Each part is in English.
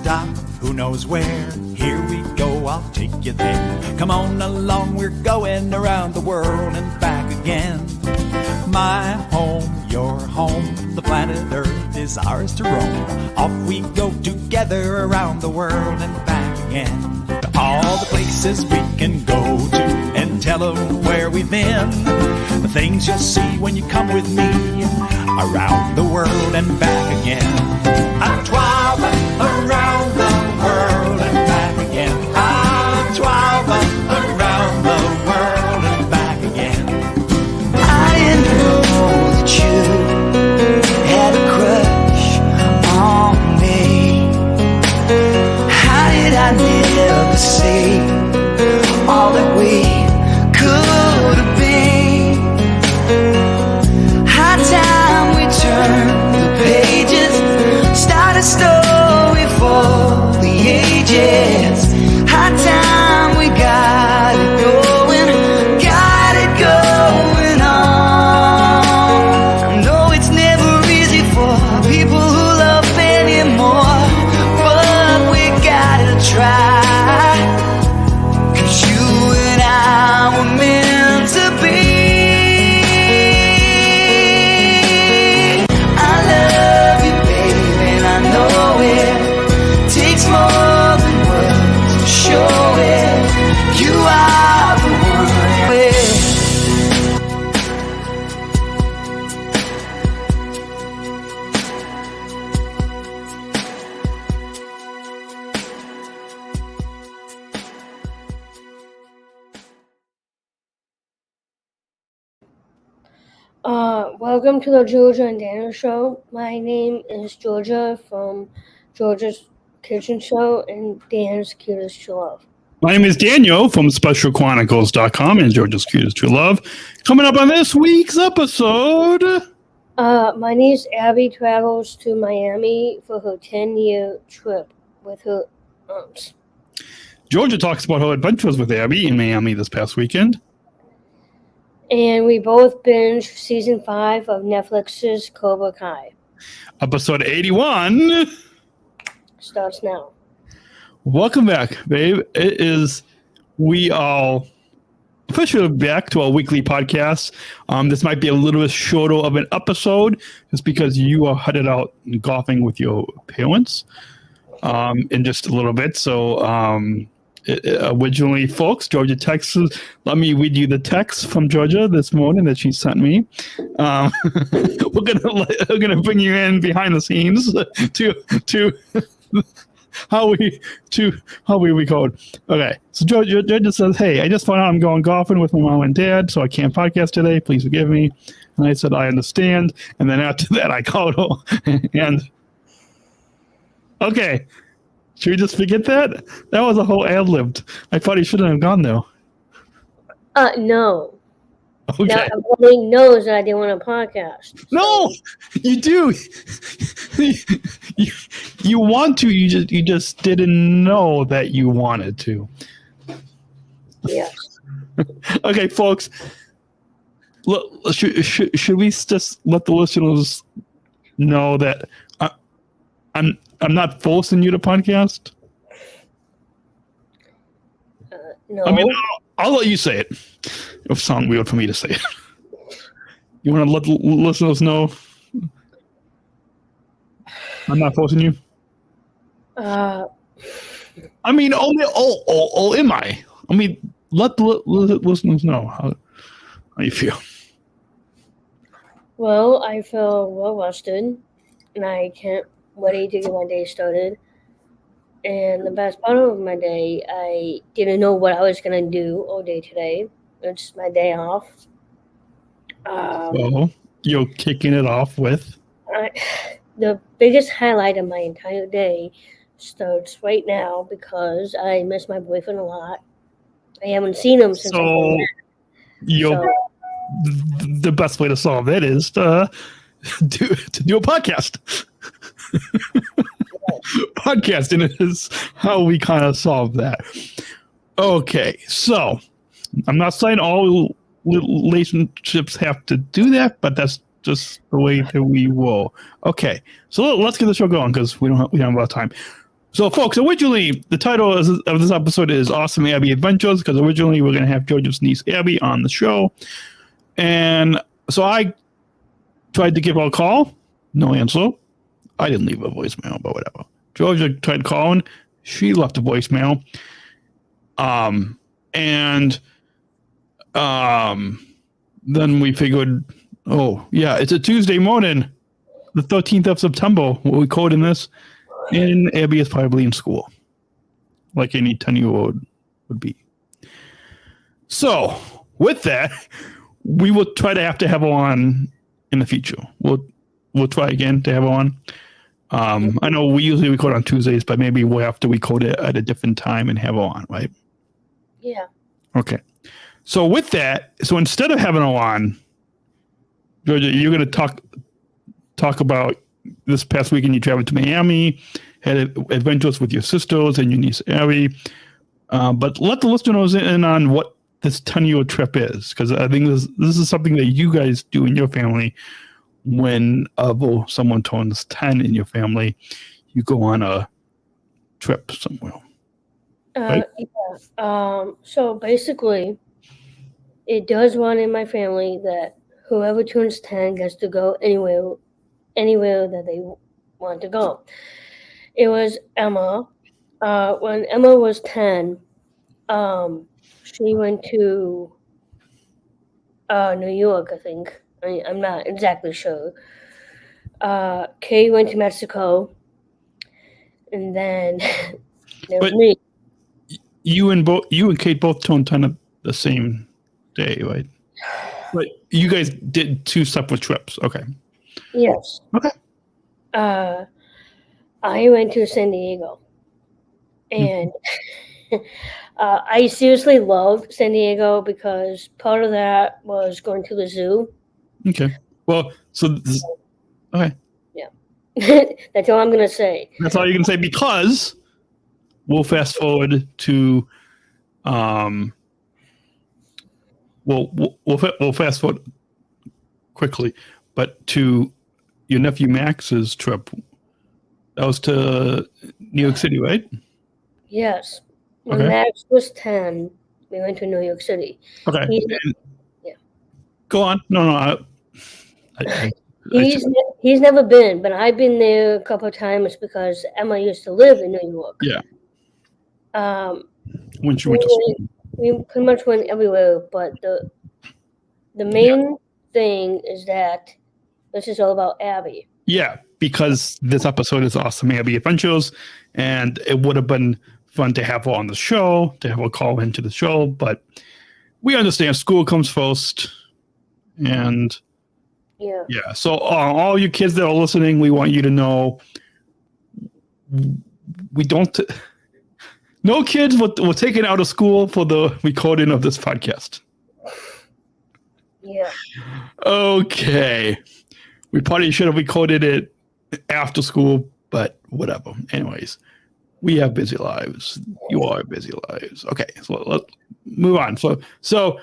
stop, who knows where. Here we go, I'll take you there. Come on along, we're going around the world and back again. My home, your home, the planet Earth is ours to roam. Off we go together around the world and back again. To all the places we can go to and tell them where we've been. The things you'll see when you come with me around the world and back again. I'm traveling around the world and back again. I'm traveling around the world and back again. I didn't know that you had a crush on me. How did I never see all that we could have been? High time we turned the pages, start a story for the ages. High time we got it going on. I know it's never easy for people who love anymore, but we gotta try, 'cause you and I were meant to be. I love you, baby, and I know it takes more than words to show it. You are the one. Welcome to the Georgia and Daniel Show. My name is Georgia from Georgia's Kitchen Show and Dan's Cutest to Love. My name is Daniel from SpecialChronicles.com and Georgia's Cutest to Love. Coming up on this week's episode. My niece Abby travels to Miami for her 10-year trip with her aunts. Georgia talks about her adventures with Abby in Miami this past weekend. And we both binge season 5 of Netflix's Cobra Kai. Episode 81 starts now. Welcome back, babe. We are officially back to our weekly podcast. This might be a little bit shorter of an episode just because you are headed out golfing with your parents in just a little bit. So originally, folks, Georgia texted. Let me read you the text from Georgia this morning that she sent me. We're gonna bring you in behind the scenes to how we record. Okay, so Georgia says, "Hey, I just found out I'm going golfing with my mom and dad, so I can't podcast today. Please forgive me." And I said, "I understand." And then after that, I called her and okay. Should we just forget that? That was a whole ad-libbed. I thought he shouldn't have gone there. No. Okay. Now, everybody knows that I didn't want a podcast. So. No, you do. you want to. You just didn't know that you wanted to. Yes. Okay, folks. Look, should we just let the listeners know that I'm not forcing you to podcast? No. I mean, I'll let you say it. It'll sound weird for me to say it. You want to let the listeners know I'm not forcing you? I mean, am I? I mean, let the listeners know how you feel. Well, I feel well rested, and I can't ready to get my day started. And the best part of my day, I didn't know what I was going to do all day today. It's my day off. So you're kicking it off with? The biggest highlight of my entire day starts right now because I miss my boyfriend a lot. I haven't seen him since the best way to solve it is to do a podcast. Podcasting is how we kind of solve that. Okay, so I'm not saying all relationships have to do that, but that's just the way that we will. Okay, so let's get the show going because we don't have a lot of time. So, folks, originally the title of this episode is Awesome Abby Adventures, because originally we're going to have Georgia's niece Abby on the show. And so I tried to give her a call. No answer. I didn't leave a voicemail, but whatever. Georgia tried calling. She left a voicemail. Then we figured, oh, yeah, it's a Tuesday morning, the 13th of September. We're recording this. And Abby is probably in school, like any 10-year-old would be. So, with that, we will try to have her on in the future. We'll try again to have her on. I know we usually record on Tuesdays, but maybe we'll have to record it at a different time and have her on, right? Yeah. Okay. So with that, so instead of having her on, Georgia, you're going to talk about this past weekend you traveled to Miami, had adventures with your sisters and your niece Abby. But let the listeners in on what this 10-year trip is, because I think this is something that you guys do in your family. When someone turns 10 in your family, you go on a trip somewhere. Right? Yeah. So basically, it does run in my family that whoever turns 10 gets to go anywhere that they want to go. It was Emma. When Emma was 10, she went to New York, I think. I'm not exactly sure. Kay went to Mexico, and then there was me. You and Kate both turned 10 at the same day, right? But you guys did 2 separate trips. Okay. Yes. Okay. I went to San Diego, and I seriously loved San Diego because part of that was going to the zoo. Okay. Well, okay. Yeah. That's all I'm going to say. That's all you can say, because we'll fast forward to we'll fast forward quickly, but to your nephew Max's trip. That was to New York City, right? Yes. When Max was 10, we went to New York City. Okay. Yeah. Go on. No. He's never been, but I've been there a couple of times because Emma used to live in New York. Yeah. When she went to school. We pretty much went everywhere, but the main thing is that this is all about Abby. Yeah, because this episode is Awesome Abby Adventures, and it would have been fun to have her on the show, to have her call into the show, but we understand school comes first, and yeah. So all you kids that are listening, we want you to know we don't. No kids were taken out of school for the recording of this podcast. Yeah. Okay. We probably should have recorded it after school, but whatever. Anyways, we have busy lives. You all have busy lives. Okay, so let's move on. So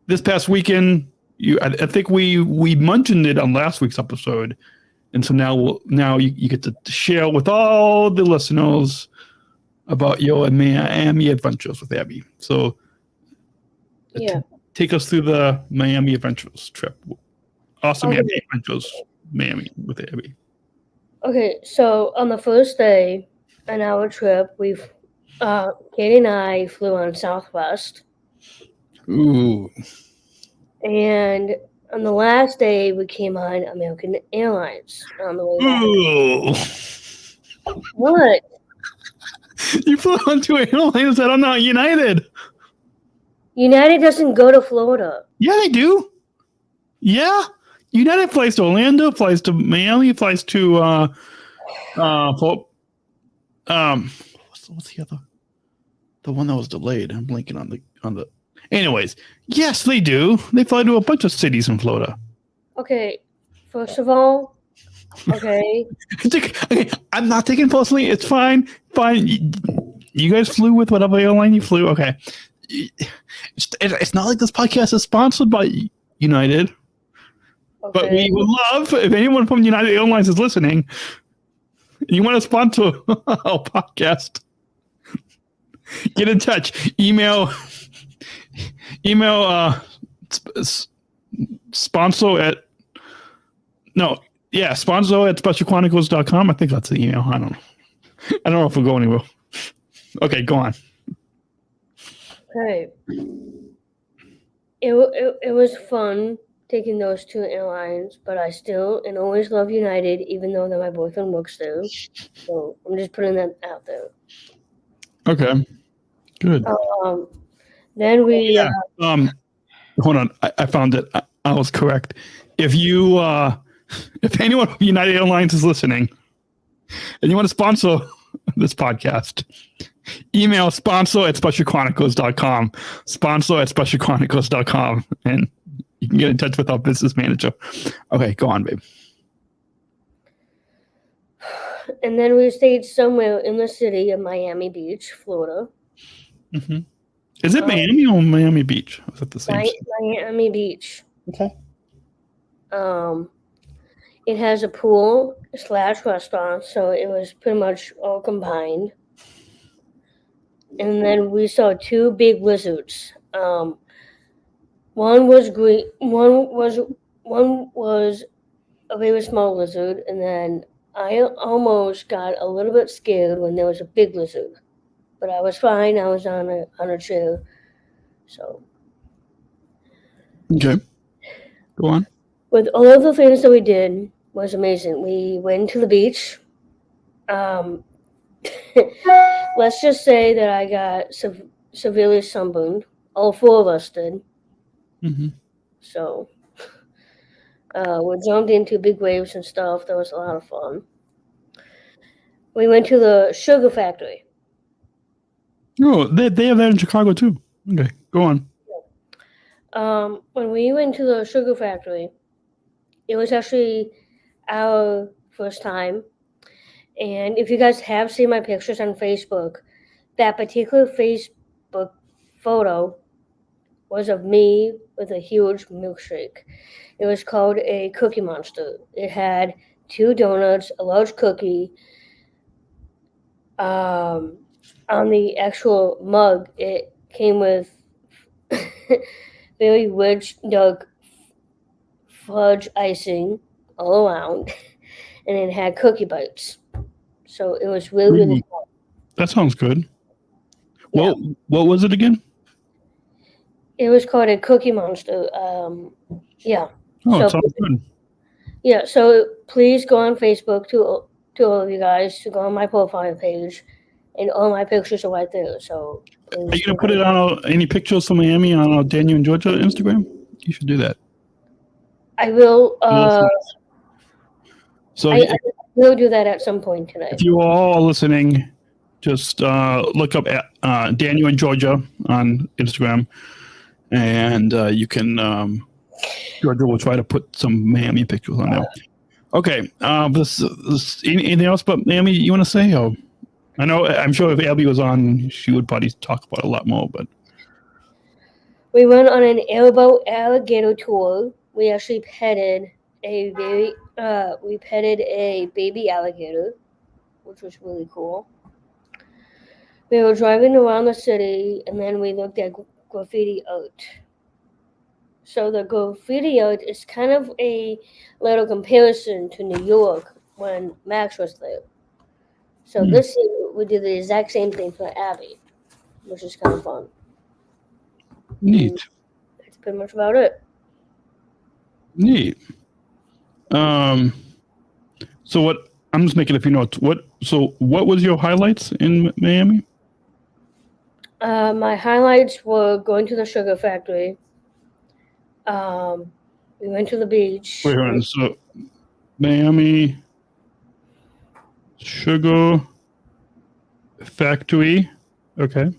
this past weekend, I think we mentioned it on last week's episode, and so now you get to share with all the listeners about your Miami adventures with Abby. So take us through the Miami adventures trip. Awesome Abby Adventures, Miami with Abby. Okay, so on the first day on our trip, Katie and I flew on Southwest. Ooh. And on the last day, we came on American Airlines on the way back. Ooh. What? You flew onto airlines that are not United. United doesn't go to Florida. Yeah, they do. Yeah. United flies to Orlando, flies to Miami, flies to what's the other? The one that was delayed. I'm blanking on the. Anyways, yes, they do. They fly to a bunch of cities in Florida. Okay, first of all, okay. Okay, I'm not taking personally. It's fine. You guys flew with whatever airline you flew. Okay. It's not like this podcast is sponsored by United. Okay. But we would love, if anyone from United Airlines is listening, You want to sponsor our podcast? Get in touch. Email sponsor at specialchronicles.com. I think that's the email. I don't know if we'll go anywhere. Okay, go on. Okay. It was fun taking those two airlines, but I still and always love United, even though that my boyfriend works there. So I'm just putting that out there. Okay, good. Then we Hold on. I found it. I was correct. If anyone from United Airlines is listening and you want to sponsor this podcast, email sponsor@specialchronicles.com, sponsor@specialchronicles.com, and you can get in touch with our business manager. Okay, go on, babe. And then we stayed somewhere in the city of Miami Beach, Florida. Mm-hmm. Is it Miami or Miami Beach? Is it the same? Miami Beach. Okay. It has a pool / restaurant, so it was pretty much all combined. And then we saw two big lizards. One was green. One was a very small lizard, and then I almost got a little bit scared when there was a big lizard, but I was fine. I was on a chair, so. Okay. Go on. With all of the things that we did was amazing. We went to the beach. Let's just say that I got severely sunburned. All four of us did. Mm-hmm. So we jumped into big waves and stuff. That was a lot of fun. We went to the sugar factory. Oh, they have that in Chicago too. Okay, go on. When we went to the sugar factory, it was actually our first time. And if you guys have seen my pictures on Facebook, that particular Facebook photo was of me with a huge milkshake. It was called a Cookie Monster. It had 2 donuts, a large cookie. On the actual mug, it came with very rich dark fudge icing all around, and it had cookie bites. So it was really fun. That sounds good. Yeah. What was it again? It was called a Cookie Monster. Yeah. Oh, it sounds good. Yeah, so please go on Facebook to all of you guys to go on my profile page, and all my pictures are right there. So are you gonna put it on any pictures from Miami on our Daniel and Georgia Instagram? You should do that. I will. So I will do that at some point today. if you all are listening, just look up Daniel and Georgia on Instagram, and you can. Georgia will try to put some Miami pictures on there. Okay. This anything else but Miami you want to say? Or I'm sure if Abby was on, she would probably talk about it a lot more. But we went on an Air Boat Alligator Tour. We actually petted a baby alligator, which was really cool. We were driving around the city, and then we looked at graffiti art. So the graffiti art is kind of a little comparison to New York when Max was there. So this year we did the exact same thing for Abby, which is kind of fun. Neat. And that's pretty much about it. Neat. So what? I'm just making a few notes. What was your highlights in Miami? My highlights were going to the sugar factory. We went to the beach. Wait, hold on. So Miami sugar factory. Okay.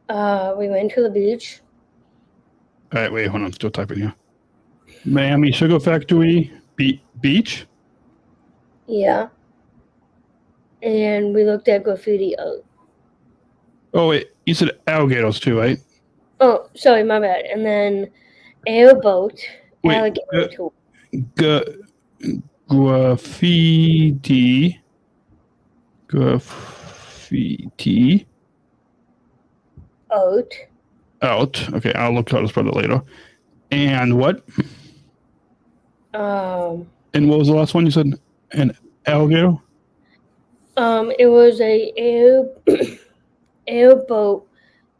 We went to the beach. All right. Wait, hold on. I'm still typing here. Miami sugar factory beach. Yeah. And we looked at graffiti art. Oh wait, you said alligators too, right? Oh, sorry, my bad. And then Air Boat Alligator Tour. Graffiti Crafetti Art. Out. Okay, I'll look how to spell it later. And what? And what was the last one you said? An alligator? It was a Air Boat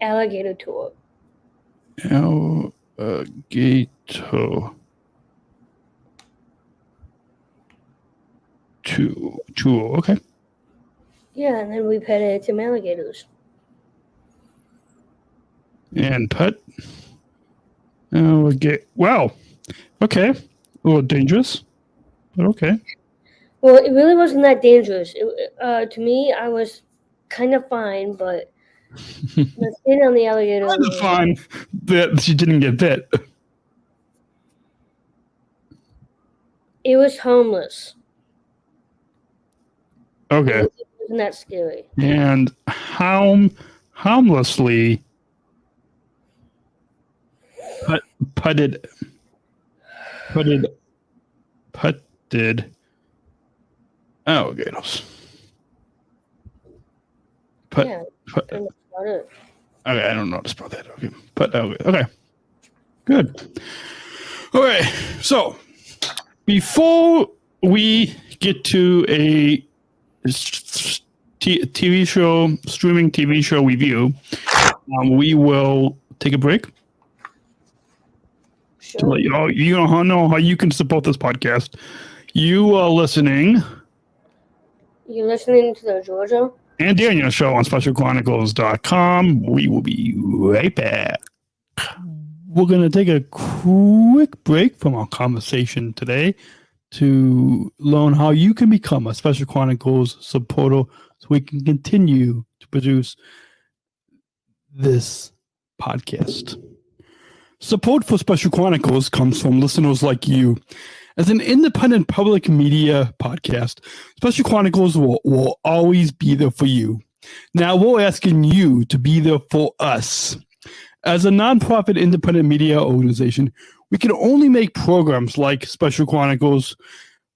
Alligator Tour. Alligator tour. Okay. Yeah, and then we petted some alligators. And pet. Wow. Okay. A little dangerous, but okay. Well, it really wasn't that dangerous. To me, I was kind of fine, but the skin on the alligator was Fine that she didn't get bit. it was harmless. Okay. It wasn't that scary. And harmlessly putted alligators. Yeah, and that's about it. Okay, I don't know how to spell that. Okay, okay, good. All right, so before we get to a TV show, streaming TV show review, we will take a break. Sure. To let you know how you can support this podcast. You are listening. You're listening to the Georgia and Daniel Show on SpecialChronicles.com. We will be right back. We're going to take a quick break from our conversation today to learn how you can become a Special Chronicles supporter so we can continue to produce this podcast. Support for Special Chronicles comes from listeners like you. As an independent public media podcast, Special Chronicles will always be there for you. Now we're asking you to be there for us. As a nonprofit independent media organization, we can only make programs like Special Chronicles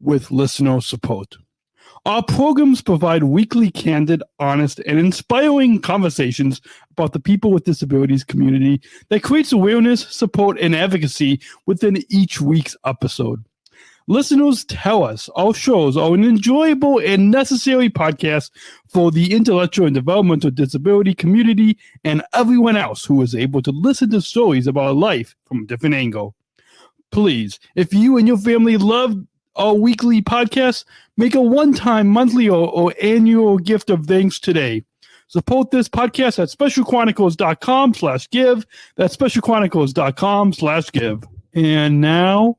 with listener support. Our programs provide weekly, candid, honest, and inspiring conversations about the people with disabilities community that creates awareness, support, and advocacy within each week's episode. Listeners tell us our shows are an enjoyable and necessary podcast for the intellectual and developmental disability community and everyone else who is able to listen to stories about life from a different angle. Please, if you and your family love our weekly podcast, make a one-time, monthly, or annual gift of thanks today. Support this podcast at specialchronicles.com/give. That's specialchronicles.com/give. And now,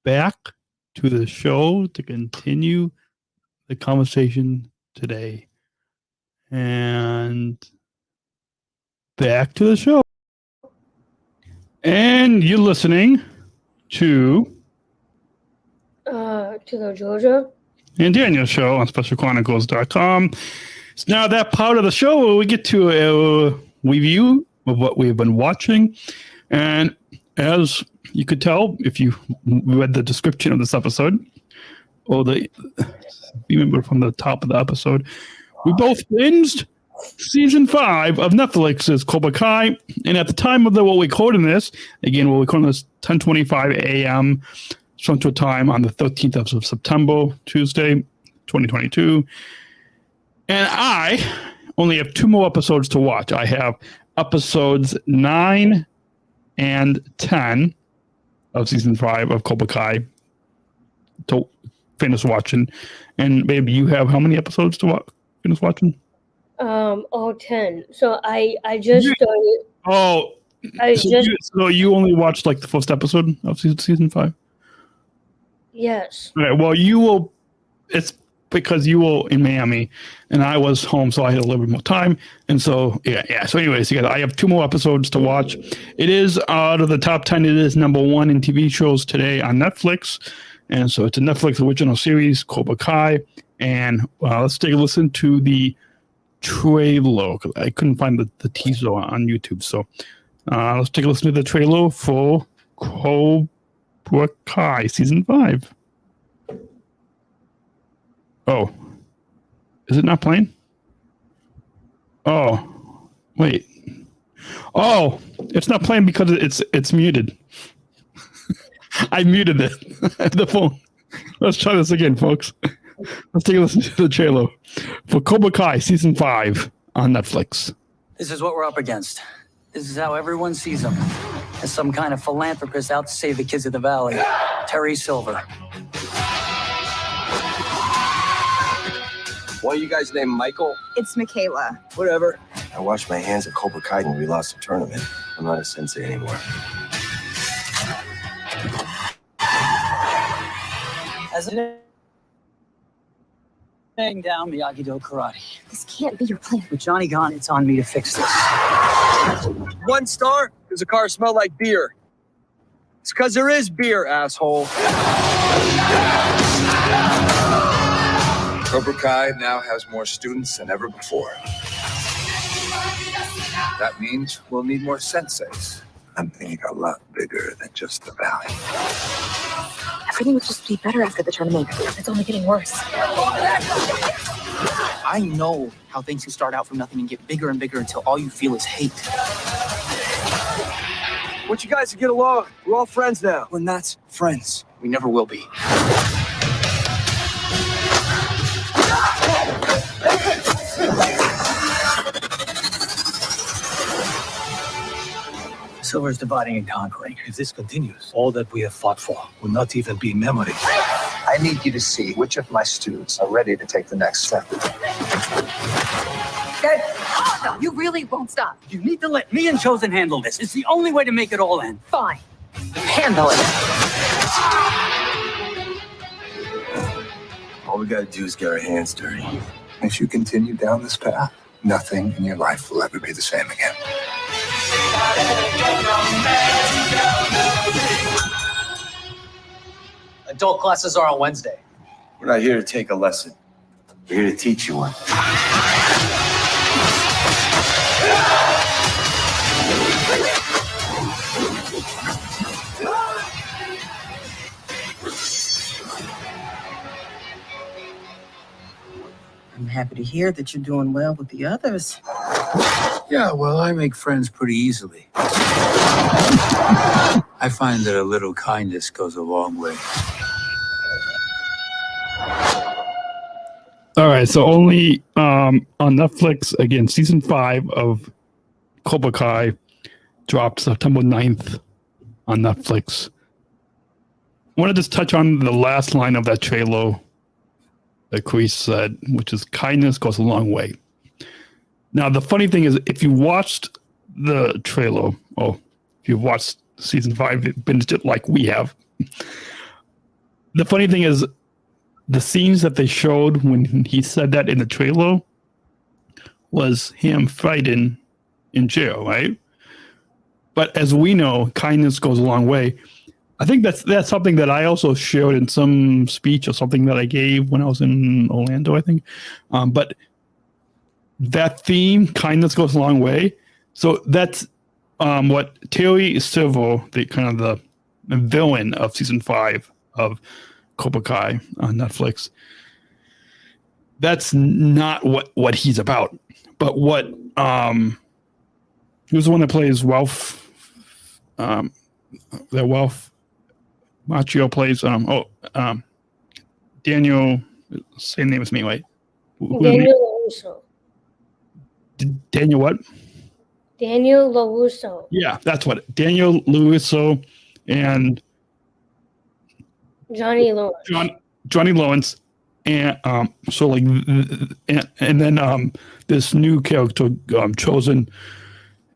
back to the show to continue the conversation today. And back to the show. And you're listening to the Georgia and Daniel Show on SpecialChronicles.com. It's now that part of the show where we get to a review of what we've been watching. And as you could tell if you read the description of this episode, or remember from the top of the episode, we both binged season 5 of Netflix's Cobra Kai. And at the time of what we're recording this, again, we're recording this 10:25 a.m. Central Time on the 13th of September, Tuesday, 2022. And I only have 2 more episodes to watch. I have episodes 9 and 10 of season 5 of Cobra Kai to finish watching. And baby, you have how many episodes to finish watching? 10. So I just started. So you only watched like the first episode of season 5? Yes. Okay, well, you will. It's because you were in Miami and I was home, so I had a little bit more time. And so, yeah. So anyways, I have 2 more episodes to watch. It is out of the top 10. It is number 1 in TV shows today on Netflix. And so it's a Netflix original series, Cobra Kai. And let's take a listen to the trailer. I couldn't find the teaser on YouTube. So let's take a listen to the trailer for Cobra Kai season 5. Oh, Is it not playing? Oh, wait. Oh, it's not playing because it's muted. I muted it. The phone. Let's try this again, folks. Let's take a listen to the trailer for Cobra Kai Season 5 on Netflix. This is what we're up against. This is how everyone sees him. As some kind of philanthropist out to save the kids of the valley. Terry Silver. Why are you guys named Michael? It's Michaela. Whatever. I washed my hands at Cobra Kai when we lost the tournament. I'm not a sensei anymore. As a laying down Miyagi-Do karate. This can't be your plan. With Johnny gone, it's on me to fix this. 1 star? Does the car smell like beer? It's because there is beer, asshole. Cobra Kai now has more students than ever before. That means we'll need more senseis. I'm thinking a lot bigger than just the valley. Everything would just be better after the tournament. It's only getting worse. I know how things can start out from nothing and get bigger and bigger until all you feel is hate. I want you guys to get along. We're all friends now. We're not friends. We never will be. Silver's dividing and conquering. If this continues, all that we have fought for will not even be memory. I need you to see which of my students are ready to take the next step. No, you really won't stop. You need to let me and Chosen handle this. It's the only way to make it all end. Fine. Handle it. All we gotta do is get our hands dirty. If you continue down this path, nothing in your life will ever be the same again. Adult classes are on Wednesday. We're not here to take a lesson. We're here to teach you one. I'm happy to hear that you're doing well with the others. Yeah, well, I make friends pretty easily. I find that a little kindness goes a long way. All right, so only on Netflix, again, Season 5 of Cobra Kai dropped September 9th on Netflix. I want to just touch on the last line of that trailer that Chris said, which is kindness goes a long way. Now, the funny thing is, if you watched the trailer, if you've watched Season 5, binged it like we have, the funny thing is, the scenes that they showed when he said that in the trailer was him fighting in jail, right? But as we know, kindness goes a long way. I think that's something that I also shared in some speech or something that I gave when I was in Orlando, I think. But that theme, kindness goes a long way. So that's what Terry Silver, the kind of the villain of Season 5 of Cobra Kai on Netflix, that's not what he's about. But what who's the one that plays Ralph? That Ralph Macchio plays. Daniel. Same name as me, right? Daniel LaRusso. Daniel what? Daniel LaRusso. Yeah, that's what Daniel LaRusso and Johnny Lawrence. Johnny Lawrence, and so like, and then this new character, Chosen,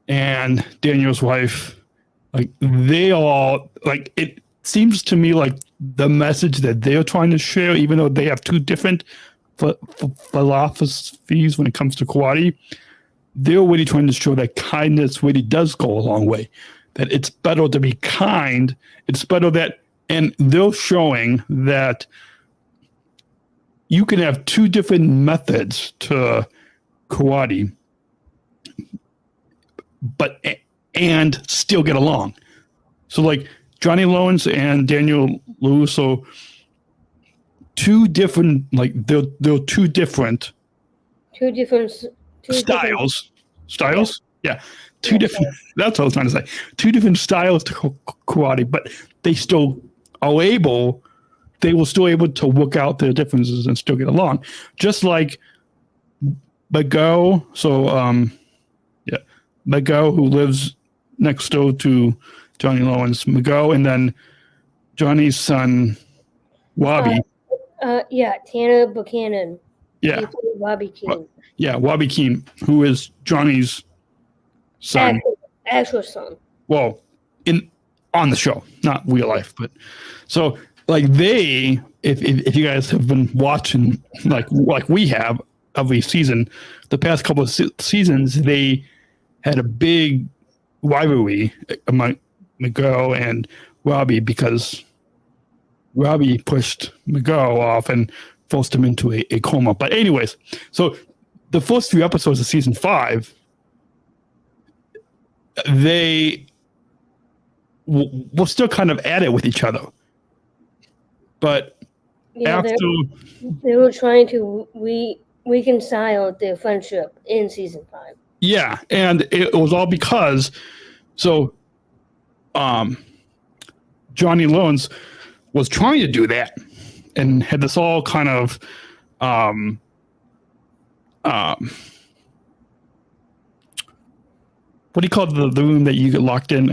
and Daniel's wife, like they all like. It seems to me like the message that they're trying to share, even though they have two different philosophies when it comes to karate, they're really trying to show that kindness really does go a long way. That it's better to be kind. It's better that. And they're showing that you can have two different methods to karate, and still get along. So like Johnny Lawrence and Daniel LaRusso, two different, like they're two different two different styles. Yeah, two different. That's what I was trying to say. Two different styles to karate, but they still are able. They will still able to work out their differences and still get along, just like Miguel. So, Miguel, who lives next door to Johnny Lowen's, Miguel, and then Johnny's son, Wabi. Tanner Buchanan. Yeah, Wabi Keen. Yeah, Wabi Keen, who is Johnny's son. Actual son. Well, on the show, not real life, but so like they, if you guys have been watching like we have every season, the past couple of seasons, they had a big rivalry among Miguel and Robbie because Robbie pushed Miguel off and forced him into a coma. But anyways, so the first few episodes of season 5, they were still kind of at it with each other. But after they were trying to reconcile their friendship in season 5. Yeah, and it was all because Johnny Loans was trying to do that and had this all kind of what do you call the room that you get locked in?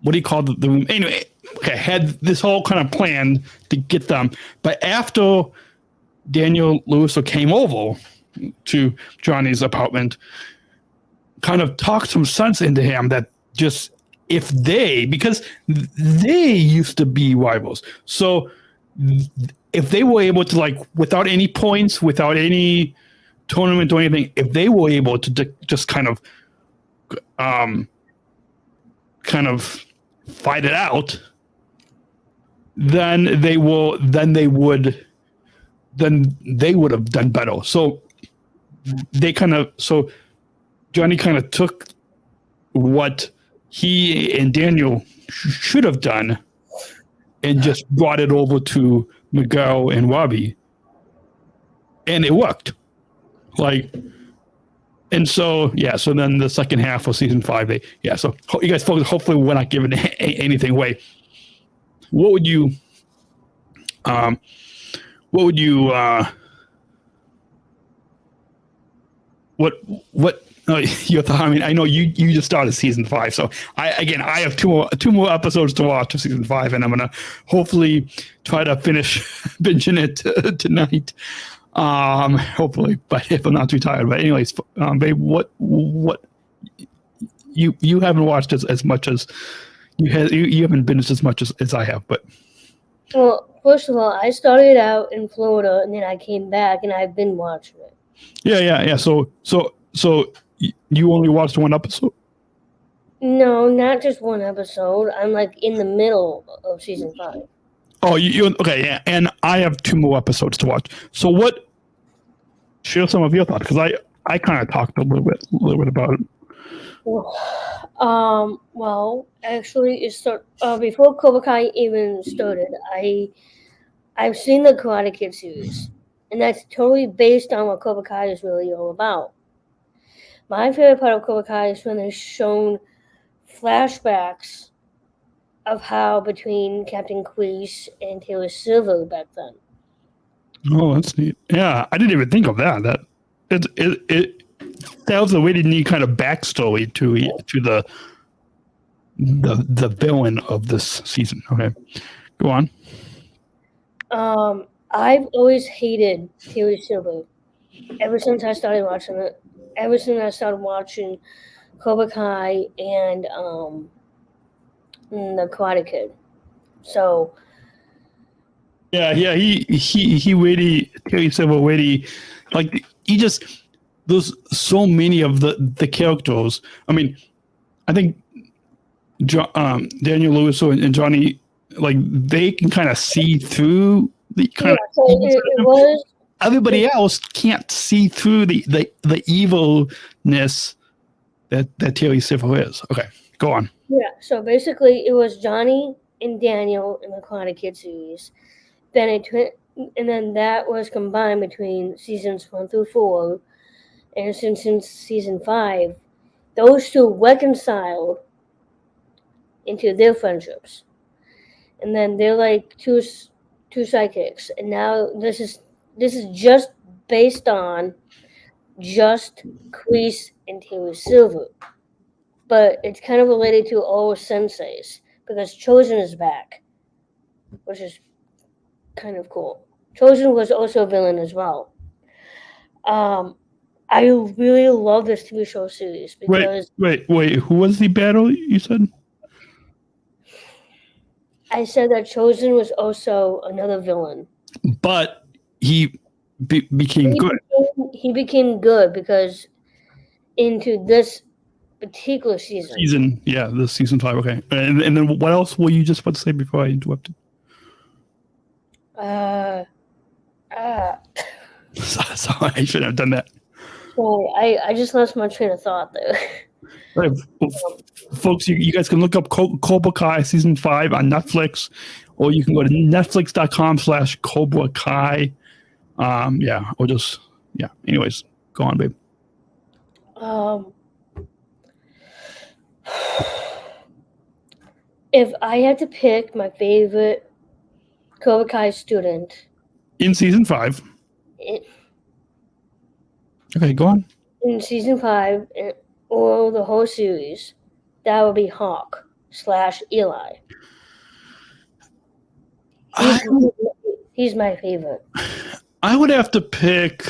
What do you call the room? Anyway, okay, had this whole kind of plan to get them. But after Daniel Luiso came over to Johnny's apartment, kind of talked some sense into him that just because they used to be rivals. So if they were able to, like, without any points, without any tournament or anything, if they were able to just kind of fight it out, then they would have done better. So Johnny kind of took what he and Daniel should have done and just brought it over to Miguel and Robbie, and it worked. So then the second half of season 5, so you guys focus. Hopefully we're not giving anything away. What would you your thought? I mean, I know you just started season 5, so I have two more episodes to watch of season 5, and I'm gonna hopefully try to finish binging it tonight. Hopefully, but if I'm not too tired. But anyways, babe, what you haven't watched as much as you haven't binged as much as I have, but. Well, first of all, I started out in Florida, and then I came back, and I've been watching it. Yeah. So you only watched one episode? No, not just one episode. I'm like in the middle of season 5. Oh, you okay? Yeah, and I have 2 more episodes to watch. So share some of your thoughts, because I kind of talked a little bit about it. Well, actually, before Cobra Kai even started, I've seen the Karate Kid series, and that's totally based on what Cobra Kai is really all about. My favorite part of Cobra Kai is when they're shown flashbacks of how between Captain Queese and Taylor Silver back then. Oh, that's neat. Yeah, I didn't even think of that. That was a really neat kind of backstory to the villain of this season. Okay, go on. I've always hated Taylor Silver ever since I started watching it. Ever since I started watching Cobra Kai and the Karate Kid. So. Yeah. He really, Taylor Silver really, like, there's so many of the characters. I mean, I think Daniel Luiso and Johnny, like, they can kind of see through the kind of. So it was. Everybody else can't see through the evilness that Taylor Silver is. Okay, go on. Yeah, so basically it was Johnny, and Daniel in the Karate Kid series. Then and then that was combined between seasons 1 through 4, and since season 5, those two reconciled into their friendships, and then they're like two sidekicks. And now this is just based on just Kreese and Terry Silver, but it's kind of related to all senseis because Chosen is back, which is kind of cool. Chosen was also a villain as well. I really love this TV show series because wait. Who was the battle you said? I said that Chosen was also another villain. But he became good. He became good because into this particular season. This season 5. Okay, and then what else were you just about to say before I interrupted? Sorry, I shouldn't have done that. Sorry, I just lost my train of thought there. Right, well, folks, you guys can look up Cobra Kai season 5 on Netflix, or you can go to netflix.com/Cobra Kai. Or just Anyways, go on, babe. If I had to pick my favorite Cobra Kai student in season 5. Okay, go on. In season 5, or the whole series, that would be Hawk/Eli. He's my favorite. I would have to pick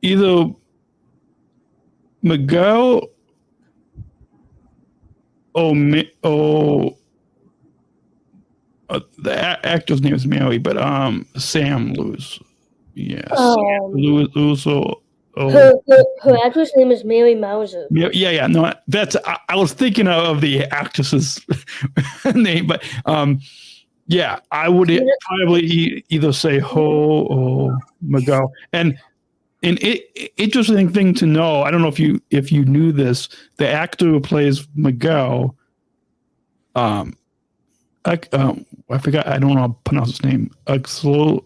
either Miguel or the actor's name is Mary, but Sam Lewis. Yes. Lewis Her actress name is Mary Mauser. Yeah. No, that's I was thinking of the actress's name, but I would probably either say Ho or Miguel. And an interesting thing to know, I don't know if you knew this, the actor who plays Miguel, I forgot, I don't know how to pronounce his name. Zolo.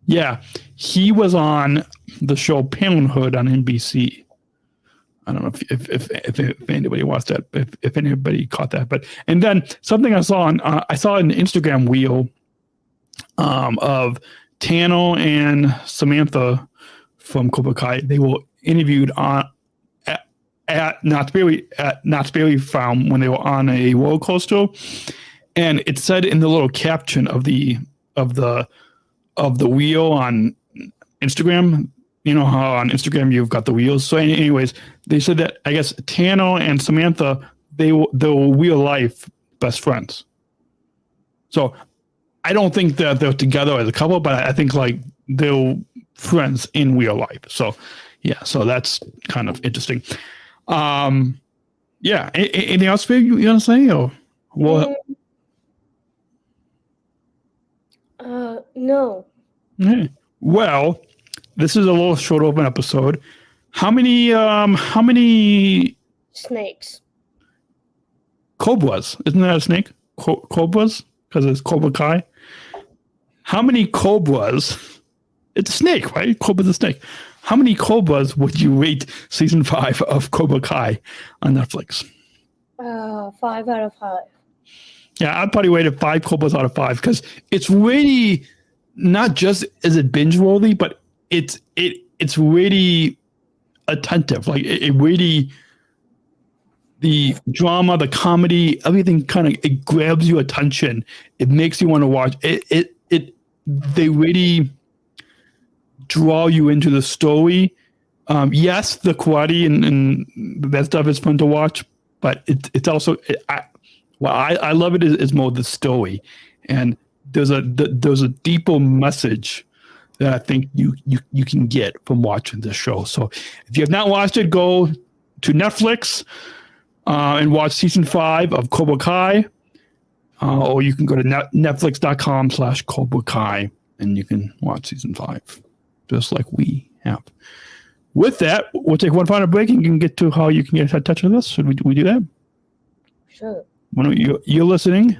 Yeah, he was on the show Parenthood on NBC. I don't know if anybody watched that, if anybody caught that. But and then something I saw an Instagram reel of Tano and Samantha from Cobra Kai. They were interviewed at Knott's Berry Farm when they were on a roller coaster, and it said in the little caption of the wheel on Instagram. You know how on Instagram you've got the wheels. So anyways, they said that I guess Tano and Samantha, they were real life best friends. So I don't think that they're together as a couple, but I think like they're friends in real life. So yeah, so that's kind of interesting. Anything else you want to say? Or what? No. Okay. Well, this is a little short open episode. How many snakes? Cobras. Isn't that a snake? Cobras? Because it's Cobra Kai. How many cobras? It's a snake, right? Cobra's a snake. How many cobras would you rate season 5 of Cobra Kai on Netflix? 5 out of 5. Yeah, I'd probably rate it 5 cobras out of 5 because it's really not just is it binge worthy, but it's really attentive. Like it really, the drama, the comedy, everything it grabs your attention. It makes you want to watch it. They really draw you into the story. Yes, the karate and that stuff is fun to watch, but it's also I love it is more the story, and there's a deeper message that I think you can get from watching this show. So if you have not watched it, go to Netflix and watch season 5 of Cobra Kai, or you can go to netflix.com/Cobra Kai and you can watch season 5, just like we have. with that, we'll take one final break and you can get to how you can get in touch with us. Should we do that? Sure. You're listening.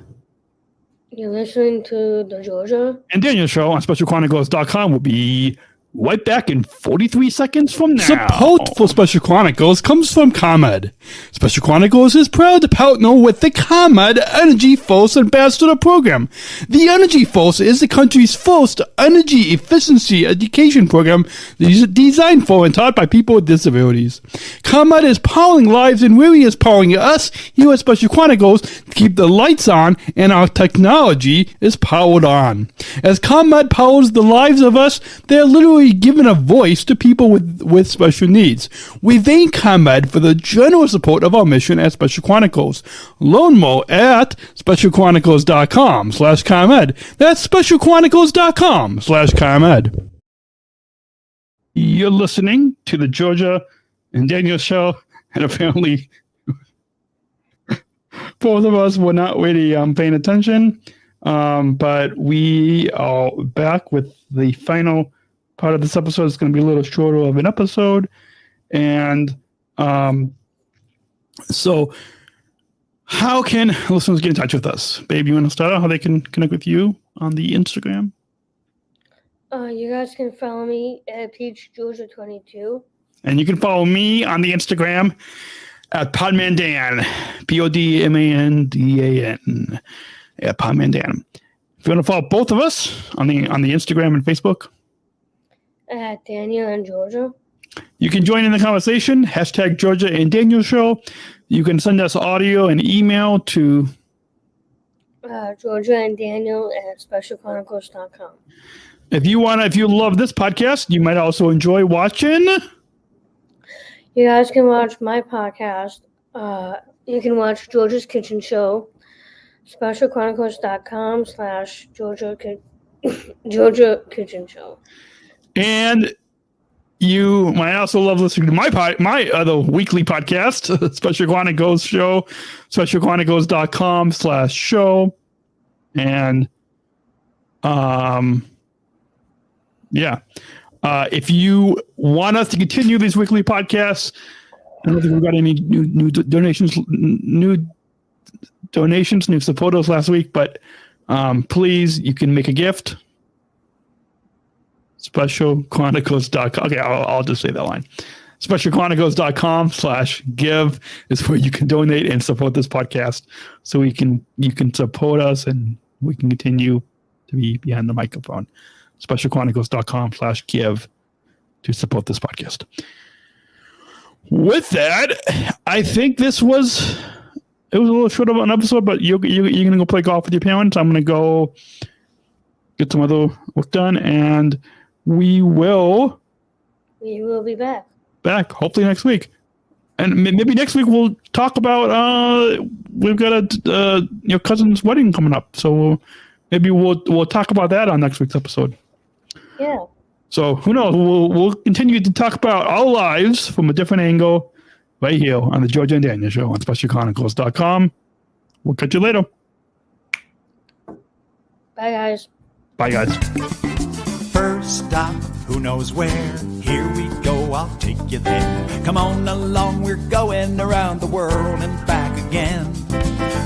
You're listening to the Georgia and Daniel Show on SpecialChronicles.com. We'll be right back in 43 seconds from now. Support for Special Chronicles comes from ComEd. Special Chronicles is proud to partner with the ComEd Energy Force Ambassador Program. The Energy Force is the country's first energy efficiency education program designed for and taught by people with disabilities. ComEd is powering lives and really is powering us here at Special Chronicles to keep the lights on and our technology is powered on. As ComEd powers the lives of us, they're literally giving a voice to people with special needs. We thank ComEd for the generous support of our mission at Special Chronicles. Learn more at specialchronicles.com/ComEd. That's specialchronicles.com/ComEd. You're listening to the Georgia and Daniel Show, and apparently both of us were not really paying attention, but we are back with the final part of this episode. Is going to be a little shorter of an episode. And so how can listeners get in touch with us? Babe, you want to start out how they can connect with you on the Instagram? You guys can follow me at PeachGeorgia22. And you can follow me on the Instagram at PodmanDan, PodmanDan, at PodmanDan. If you want to follow both of us on the Instagram and Facebook, At Daniel and Georgia. You can join in the conversation, hashtag Georgia and Daniel Show. You can send us audio and email to Georgia and Daniel at SpecialChronicles.com. If you love this podcast, you might also enjoy watching. You guys can watch my podcast. You can watch Georgia's Kitchen Show, SpecialChronicles.com/Georgia Kitchen Show. And you might also love listening to my other weekly podcast, Special Chronicles Show, SpecialChronicles.com/show. And if you want us to continue these weekly podcasts, I don't think we've got any new donations, new supporters last week, but please, you can make a gift. SpecialChronicles.com. Okay, I'll just say that line. SpecialChronicles.com/give is where you can donate and support this podcast, so you can support us and we can continue to be behind the microphone. SpecialChronicles.com/give to support this podcast. With that, I think it was a little short of an episode, but you're gonna go play golf with your parents. I'm gonna go get some other work done, and we will be back hopefully next week. And maybe next week we'll talk about we've got your cousin's wedding coming up, so maybe we'll talk about that on next week's episode. Yeah. So who knows? We'll continue to talk about our lives from a different angle right here on the Georgia and Daniel Show on SpecialChronicles.com. We'll catch you later. Bye, guys. Bye, guys. First stop, who knows where? Here we go, I'll take you there. Come on along, we're going around the world and back again.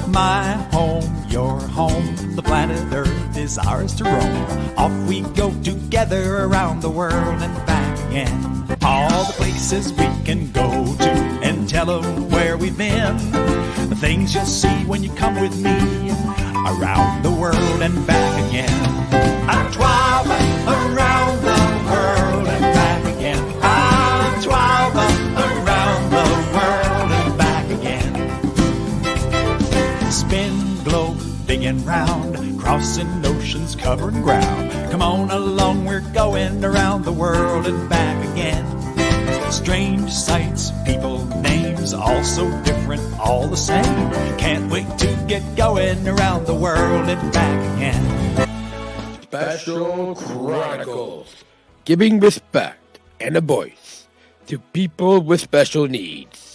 My home, your home, the planet Earth is ours to roam. Off we go together around the world and back again. All the places we can go to and tell them where we've been. The things you'll see when you come with me around the world and back again. I'm traveling around the world and back again. I'm traveling around the world and back again. Spin globe, big and round, crossing oceans, covering ground. Come on along, we're going around the world and back again. Strange sights, people, names, all so different, all the same. Can't wait to get going around the world and back again. Special Chronicles, giving respect and a voice to people with special needs.